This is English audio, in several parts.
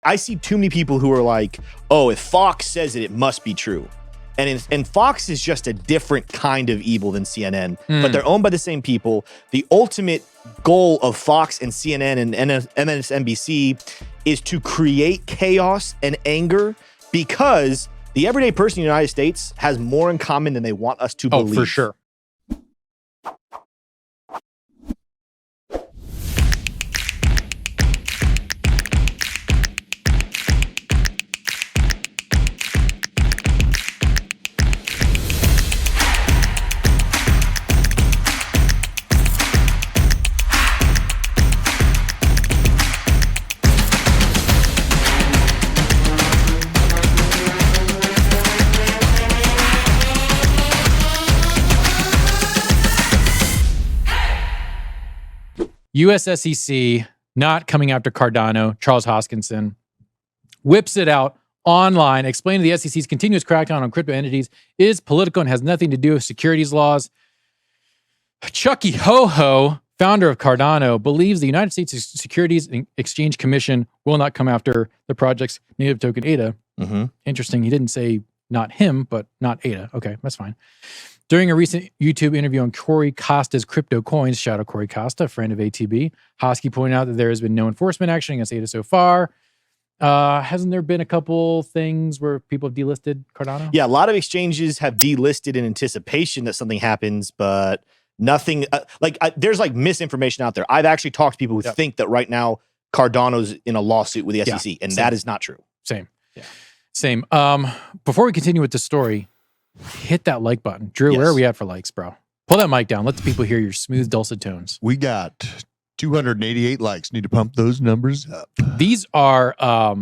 I see too many people who are like, oh, if Fox says it, it must be true. And Fox is just a different kind of evil than CNN, but they're owned by the same people. The ultimate goal of Fox and CNN and MSNBC is to create chaos and anger because the everyday person in the United States has more in common than they want us to believe. Oh, for sure. US SEC not coming after Cardano. Charles Hoskinson whips it out online, explaining the SEC's continuous crackdown on crypto entities is political and has nothing to do with securities laws. Chucky Ho-Ho, founder of Cardano, believes the United States Securities and Exchange Commission will not come after the project's native token ADA. Interesting. He didn't say not him, but not ADA. Okay, that's fine. During a recent YouTube interview on Corey Costa's Crypto Coins, shout out Corey Costa, friend of ATB, Hosky pointed out that there has been no enforcement action against ADA so far. Hasn't there been a couple things where people have delisted Cardano? Yeah, a lot of exchanges have delisted in anticipation that something happens, but nothing. There's like misinformation out there. I've actually talked to people who think that right now Cardano's in a lawsuit with the SEC, and that is not true. Same. Before we continue with the story, hit that like button. Drew, where are we at for likes, bro? Pull that mic down. Let the people hear your smooth, dulcet tones. We got 288 likes. Need to pump those numbers up. These are, how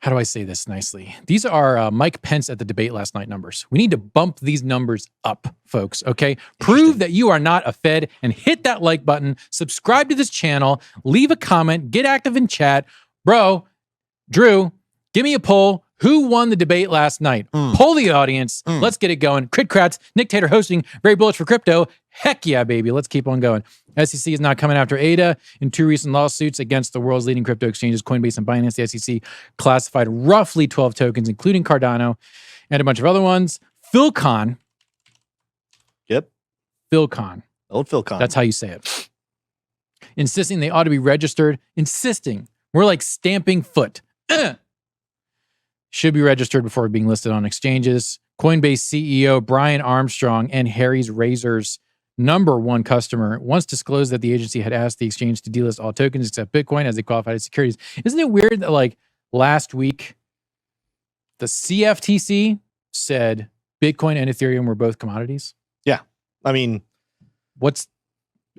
do I say this nicely? These are Mike Pence at the debate last night numbers. We need to bump these numbers up, folks, okay? Prove that you are not a Fed and hit that like button. Subscribe to this channel. Leave a comment. Get active in chat. Bro, Drew, give me a poll. Who won the debate last night? Poll the audience. Let's get it going. Crit Kratz, Nick Tater hosting, very bullish for crypto. Heck yeah, baby. Let's keep on going. SEC is not coming after ADA. In two recent lawsuits against the world's leading crypto exchanges, Coinbase and Binance, the SEC classified roughly 12 tokens, including Cardano and a bunch of other ones. Philcon. Yep. Philcon. Old Philcon. That's how you say it. Insisting they ought to be registered. Insisting. We're like stamping foot. Should be registered before being listed on exchanges. Coinbase CEO Brian Armstrong and Harry's Razor's #1 customer once disclosed that the agency had asked the exchange to delist all tokens except Bitcoin as they qualified as securities. Isn't it weird that like last week, the CFTC said Bitcoin and Ethereum were both commodities? Yeah. I mean, what's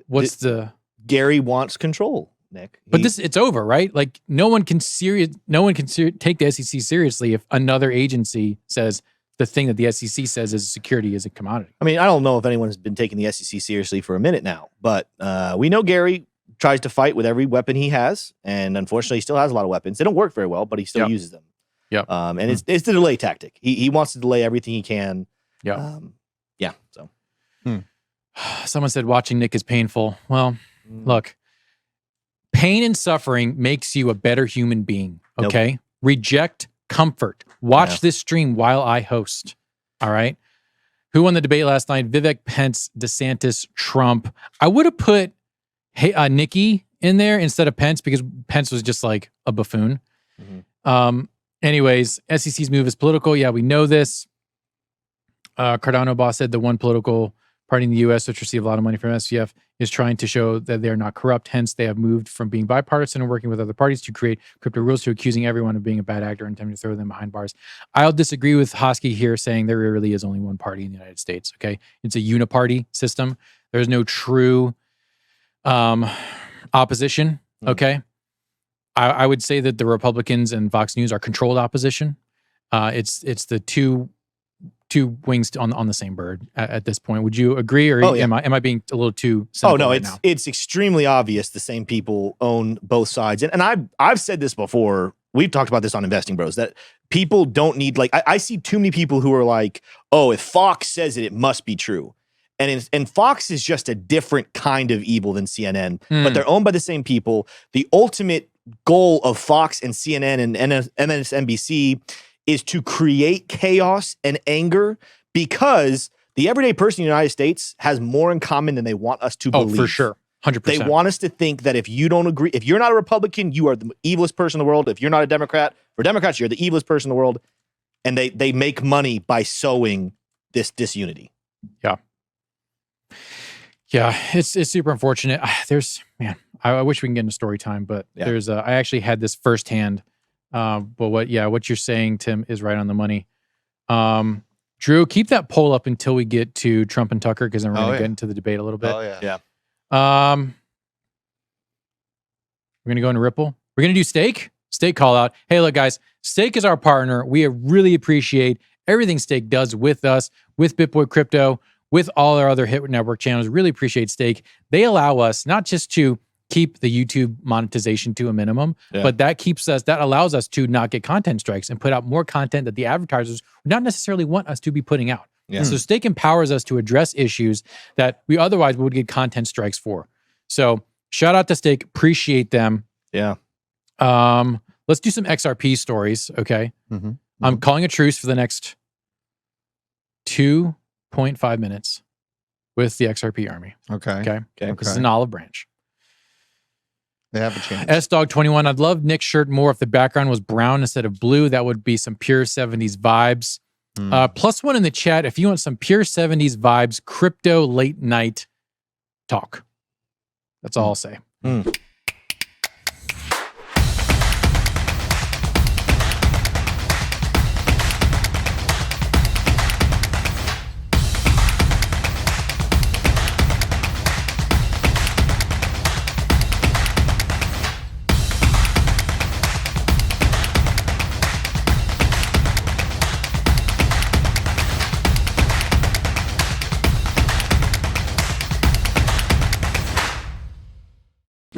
the Gary wants control, Nick. But it's over, right? Like no one can take the SEC seriously if another agency says the thing that the SEC says is a security is a commodity. I mean, I don't know if anyone's been taking the SEC seriously for a minute now, but we know Gary tries to fight with every weapon he has, and unfortunately, he still has a lot of weapons. They don't work very well, but he still uses them. And it's the delay tactic. He wants to delay everything he can. So someone said watching Nick is painful. Well, look. Pain and suffering makes you a better human being, okay? Nope. Reject comfort. Watch this stream while I host, all right? Who won the debate last night? Vivek, Pence, DeSantis, Trump. I would have put Nikki in there instead of Pence because Pence was just like a buffoon. Anyways, SEC's move is political. Yeah, we know this. Cardano boss said the one political party in the U.S. which received a lot of money from SVF is trying to show that they're not corrupt. Hence, they have moved from being bipartisan and working with other parties to create crypto rules to accusing everyone of being a bad actor and attempting to throw them behind bars. I'll disagree with Hosky here saying there really is only one party in the United States, okay? It's a uniparty system. There's no true opposition, okay? I would say that the Republicans and Fox News are controlled opposition. It's the two wings on the same bird at this point. Would you agree, or am I being a little too simple it's extremely obvious the same people own both sides. And I've said this before. We've talked about this on Investing Bros, that people don't need, like, I see too many people who are like, oh, if Fox says it, it must be true. And Fox is just a different kind of evil than CNN, but they're owned by the same people. The ultimate goal of Fox and CNN and MSNBC is to create chaos and anger because the everyday person in the United States has more in common than they want us to believe. Oh, for sure. 100%. They want us to think that if you don't agree, if you're not a Republican, you are the evilest person in the world. If you're not a Democrat, for Democrats, you're the evilest person in the world. And they make money by sowing this disunity. Yeah. Yeah, it's super unfortunate. I wish we can get into story time, but I actually had this firsthand. But what you're saying, Tim, is right on the money. Drew, keep that poll up until we get to Trump and Tucker, because then we're going to get into the debate a little bit. Oh, yeah. We're going to go into Ripple. We're going to do Stake call out. Hey, look, guys, Stake is our partner. We really appreciate everything Stake does with us, with BitBoy Crypto, with all our other Hit Network channels. Really appreciate Stake. They allow us not just to keep the YouTube monetization to a minimum, but that allows us to not get content strikes and put out more content that the advertisers would not necessarily want us to be putting out. Yeah. So Stake empowers us to address issues that we otherwise would get content strikes for. So shout out to Stake. Appreciate them. Yeah. Let's do some XRP stories. Okay. Mm-hmm. I'm calling a truce for the next 2.5 minutes with the XRP army. Okay. This is an olive branch. They have a chance. SDog21. I'd love Nick's shirt more if the background was brown instead of blue. That would be some pure 70s vibes. +1 in the chat if you want some pure 70s vibes, crypto late night talk. That's all I'll say.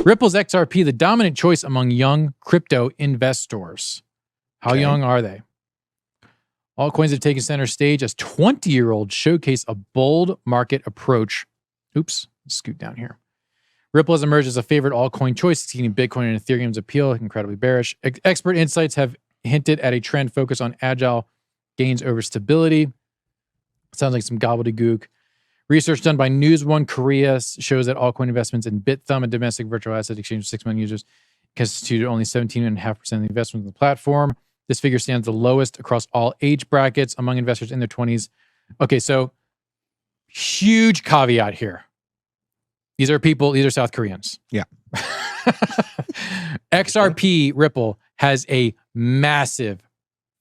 Ripple's XRP, the dominant choice among young crypto investors. How young are they? Altcoins have taken center stage as 20-year-olds showcase a bold market approach. Oops, scoot down here. Ripple has emerged as a favorite altcoin choice, exceeding Bitcoin and Ethereum's appeal, incredibly bearish. Expert insights have hinted at a trend focused on agile gains over stability. Sounds like some gobbledygook. Research done by News One Korea shows that altcoin investments in BitThumb, a domestic virtual asset exchange with 6 million users, constituted only 17.5% of the investment in the platform. This figure stands the lowest across all age brackets among investors in their 20s. Okay, so huge caveat here. These are South Koreans. Yeah. XRP Ripple has a massive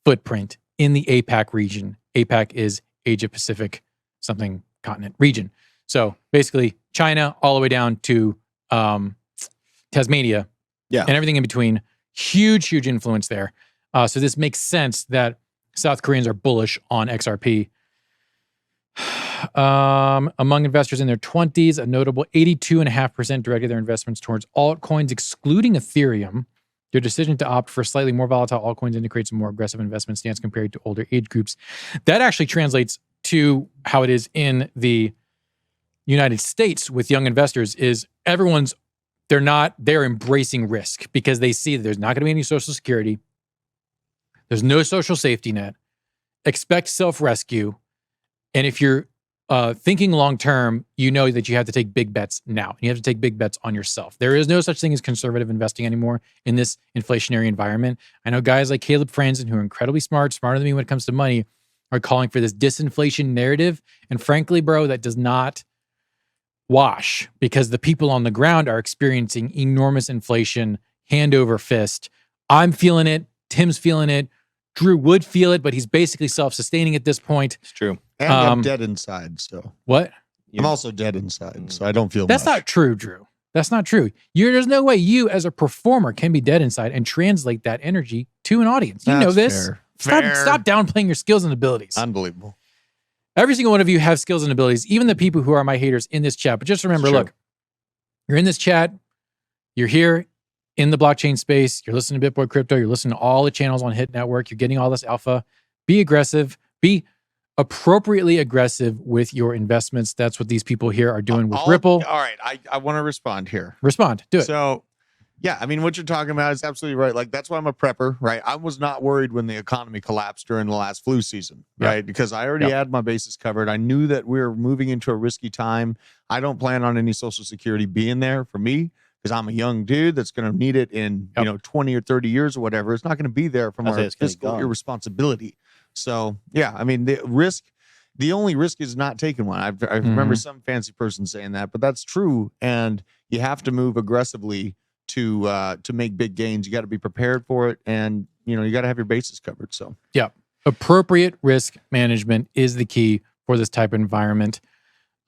footprint in the APAC region. APAC is Asia Pacific something continent region. So basically China all the way down to Tasmania and everything in between. Huge influence there. So this makes sense that South Koreans are bullish on XRP. Among investors in their 20s, a notable 82.5% directed their investments towards altcoins, excluding Ethereum. Their decision to opt for slightly more volatile altcoins indicates a more aggressive investment stance compared to older age groups. That actually translates to how it is in the United States with young investors. Is they're embracing risk because they see that there's not going to be any social security. There's no social safety net. Expect self-rescue. And if you're thinking long-term, you know that you have to take big bets now. You have to take big bets on yourself. There is no such thing as conservative investing anymore in this inflationary environment. I know guys like Caleb Franzen, who are incredibly smarter than me when it comes to money, are calling for this disinflation narrative. And frankly, bro, that does not wash because the people on the ground are experiencing enormous inflation, hand over fist. I'm feeling it. Tim's feeling it. Drew would feel it, but he's basically self-sustaining at this point. It's true. And I'm dead inside, so. What? I'm also dead inside, so I don't feel That's much. not true, Drew. That's not true. There's no way you, as a performer, can be dead inside and translate that energy to an audience. You know this. Fair. Stop downplaying your skills and abilities. Unbelievable. Every single one of you have skills and abilities, even the people who are my haters in this chat. But just remember, look, you're in this chat, you're here in the blockchain space, you're listening to BitBoy Crypto, you're listening to all the channels on Hit Network, you're getting all this alpha. Be aggressive. Be appropriately aggressive with your investments. That's what these people here are doing with Ripple. All right, I want to respond here. Respond. Do it. So Yeah, I mean, what you're talking about is absolutely right. Like, that's why I'm a prepper, right? I was not worried when the economy collapsed during the last flu season, right? Because I already had my bases covered. I knew that we were moving into a risky time. I don't plan on any Social Security being there for me because I'm a young dude that's going to need it in 20 or 30 years or whatever. It's not going to be there from our fiscal irresponsibility. So, yeah, I mean, the only risk is not taking one. I remember some fancy person saying that, but that's true. And you have to move aggressively to make big gains. You got to be prepared for it, and you got to have your bases covered. So appropriate risk management is the key for this type of environment.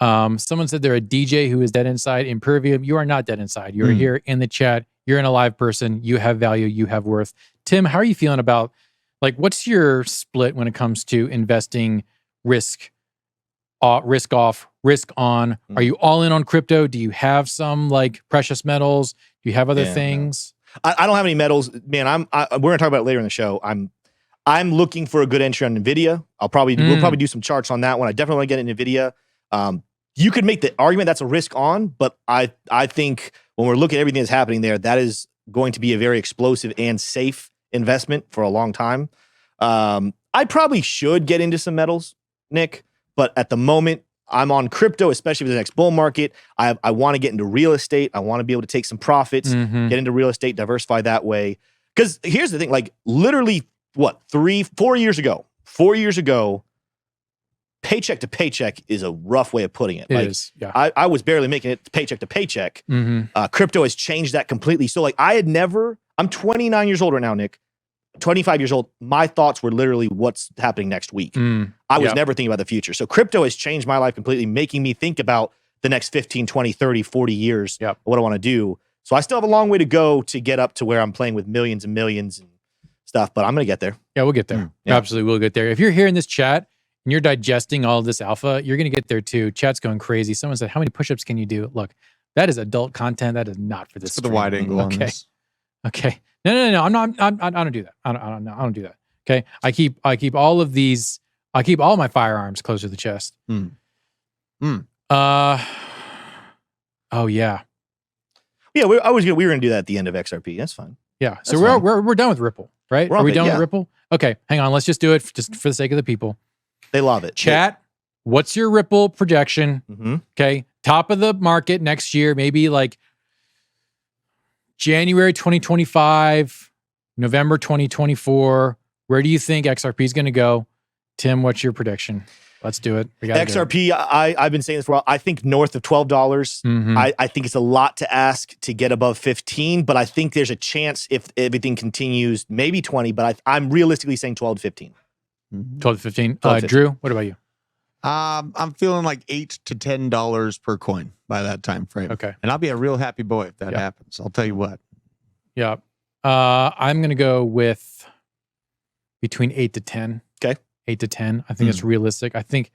Someone said they're a DJ who is dead inside. Impervium, you are not dead inside. You're here in the chat. You're an alive person. You have value. You have worth. Tim, how are you feeling about, like, what's your split when it comes to investing risk off, risk on? Are you all in on crypto? Do you have some like precious metals? Do you have other things? No. I don't have any metals, man. We're gonna talk about it later in the show. I'm looking for a good entry on Nvidia. We'll probably do some charts on that one. I definitely want to get in Nvidia. You could make the argument that's a risk on, but I think when we're looking at everything that's happening there, that is going to be a very explosive and safe investment for a long time. I probably should get into some metals, Nick, but at the moment, I'm on crypto, especially for the next bull market. I want to get into real estate. I want to be able to take some profits, get into real estate, diversify that way. Because here's the thing, like literally, 4 years ago, paycheck to paycheck is a rough way of putting it. It is, yeah. I was barely making it paycheck to paycheck. Crypto has changed that completely. So like I'm 29 years old right now, Nick. 25 years old, my thoughts were literally what's happening next week. I was never thinking about the future. So crypto has changed my life completely, making me think about the next 15, 20, 30, 40 years, what I want to do. So I still have a long way to go to get up to where I'm playing with millions and millions and stuff, but I'm going to get there. Yeah, we'll get there. Absolutely, we'll get there. If you're here in this chat and you're digesting all of this alpha, you're going to get there too. Chat's going crazy. Someone said, how many push-ups can you do? Look, that is adult content. That is not for this. It's for the wide angle on this. Okay. No. I don't do that. I don't do that. Okay. I keep all of these. I keep all my firearms close to the chest. Oh yeah. Yeah. We were gonna do that at the end of XRP. That's fine. Yeah. So we're done with Ripple, right? Are we done with Ripple? Okay. Hang on. Let's just do it just for the sake of the people. They love it. Chat. What's your Ripple projection? Okay. Top of the market next year, maybe like January 2025, November 2024. Where do you think XRP is going to go? Tim, what's your prediction? Let's do it. XRP, I've been saying this for a while. I think north of $12. I think it's a lot to ask to get above 15, but I think there's a chance if everything continues, maybe 20, but I'm realistically saying 12 to 15. 12 to 15. Drew, what about you? I'm feeling like $8 to $10 per coin by that time frame. Okay. And I'll be a real happy boy if that happens. I'll tell you what. Yeah. I'm going to go with between 8 to 10. Okay. 8 to 10. I think it's realistic. I think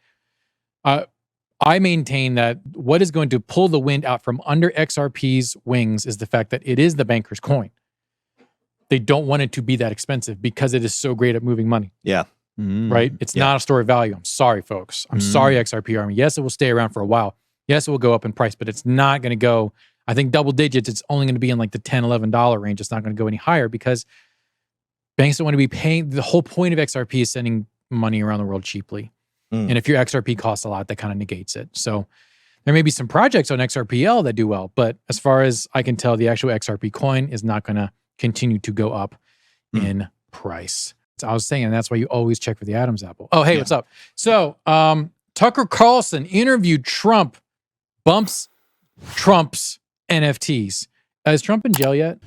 I maintain that what is going to pull the wind out from under XRP's wings is the fact that it is the banker's coin. They don't want it to be that expensive because it is so great at moving money. Yeah. Right? It's not a store of value. I'm sorry, folks. I'm sorry, XRP Army. Yes, it will stay around for a while. Yes, it will go up in price, but it's not going to go, I think, double digits. It's only going to be in like the $10, $11 range. It's not going to go any higher because banks don't want to be paying. The whole point of XRP is sending money around the world cheaply. And if your XRP costs a lot, that kind of negates it. So there may be some projects on XRPL that do well, but as far as I can tell, the actual XRP coin is not going to continue to go up in price. So I was saying, and that's why you always check for the Adam's apple. Oh, hey, what's up? So Tucker Carlson interviewed Trump, bumps Trump's NFTs. Is Trump in jail yet?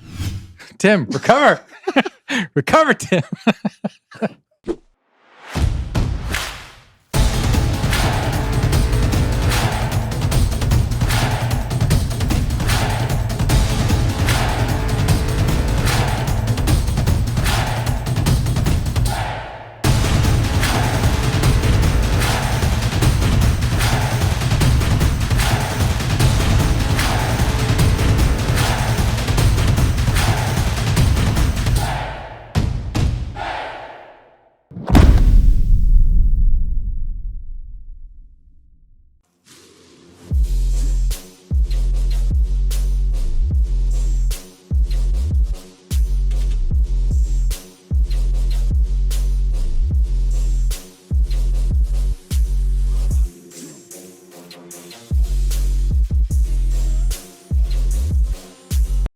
Tim, recover. Recover, Tim.